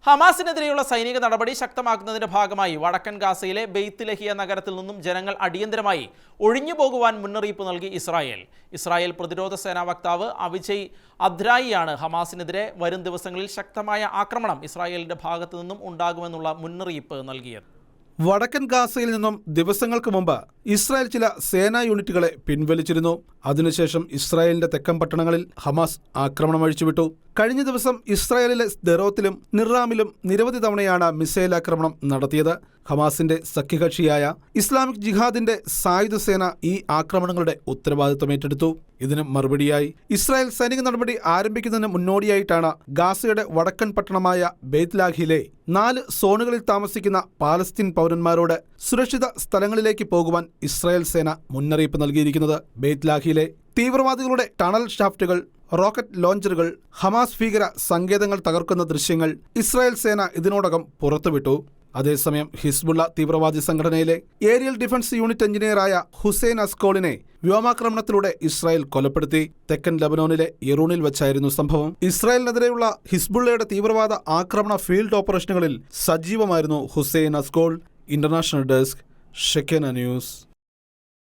ഹമാസിനെതിരെയുള്ള സൈനിക നടപടി ശക്തമാക്കുന്നതിന്റെ ഭാഗമായി വടക്കൻ ഗാസയിലെ ബെയ്ത്ത് ലഹിയ നഗരത്തിൽ നിന്നും ജനങ്ങൾ അടിയന്തരമായി ഒഴിഞ്ഞുപോകുവാൻ മുന്നറിയിപ്പ് നൽകി ഇസ്രായേൽ പ്രതിരോധ സേനാ വക്താവ് അവിജയ് അദ്രായിയാണ് ഹമാസിനെതിരെ വരും ദിവസങ്ങളിൽ ശക്തമായ ആക്രമണം ഇസ്രായേലിന്റെ ഭാഗത്തു നിന്നും ഉണ്ടാകുമെന്നുള്ള മുന്നറിയിപ്പ് നൽകിയത്. വടക്കൻ ഗാസയിൽ നിന്നും ദിവസങ്ങൾക്ക് മുമ്പ് ഇസ്രായേൽ ചില സേനാ യൂണിറ്റുകളെ പിൻവലിച്ചിരുന്നു. അതിനുശേഷം ഇസ്രായേലിന്റെ തെക്കൻ പട്ടണങ്ങളിൽ ഹമാസ് ആക്രമണം അഴിച്ചുവിട്ടു. കഴിഞ്ഞ ദിവസം ഇസ്രായേലിലെ സ്ദെറോത്തിലും നിറാമിലും നിരവധി തവണയാണ് മിസൈൽ ആക്രമണം നടത്തിയത്. ഹമാസിന്റെ സഖ്യകക്ഷിയായ ഇസ്ലാമിക് ജിഹാദിന്റെ സായുധ സേന ഈ ആക്രമണങ്ങളുടെ ഉത്തരവാദിത്വം ഏറ്റെടുത്തു. ഇതിന് മറുപടിയായി ഇസ്രായേൽ സൈനിക നടപടി ആരംഭിക്കുന്നതിന് മുന്നോടിയായിട്ടാണ് ഗാസയുടെ വടക്കൻ പട്ടണമായ ബെയ്ത്ത് ലാഹിയിലെ 4 സോണുകളിൽ താമസിക്കുന്ന പാലസ്തീൻ പൗരന്മാരോട് സുരക്ഷിത സ്ഥലങ്ങളിലേക്ക് പോകുവാൻ ഇസ്രായേൽ സേന മുന്നറിയിപ്പ് നൽകിയിരിക്കുന്നത്. ബെയ്ത്ത് ലാഹിയിലെ തീവ്രവാദികളുടെ ടണൽ ഷാഫ്റ്റുകൾ, റോക്കറ്റ് ലോഞ്ചറുകൾ, ഹമാസ് ഭീകര സങ്കേതങ്ങൾ തകർക്കുന്ന ദൃശ്യങ്ങൾ ഇസ്രായേൽ സേന ഇതിനോടകം പുറത്തുവിട്ടു. അതേസമയം ഹിസ്ബുള്ള തീവ്രവാദി സംഘടനയിലെ ഏരിയൽ ഡിഫൻസ് യൂണിറ്റ് എഞ്ചിനീയറായ ഹുസൈൻ അസ്കോളിനെ വ്യോമാക്രമണത്തിലൂടെ ഇസ്രായേൽ കൊലപ്പെടുത്തി. തെക്കൻ ലബനോനിലെ യെറൂണിൽ വെച്ചായിരുന്നു സംഭവം. ഇസ്രായേലിനെതിരെയുള്ള ഹിസ്ബുള്ളയുടെ തീവ്രവാദ ആക്രമണ ഫീൽഡ് ഓപ്പറേഷനുകളിൽ സജീവമായിരുന്നു Hussein Askol. International desk, Shekinah news.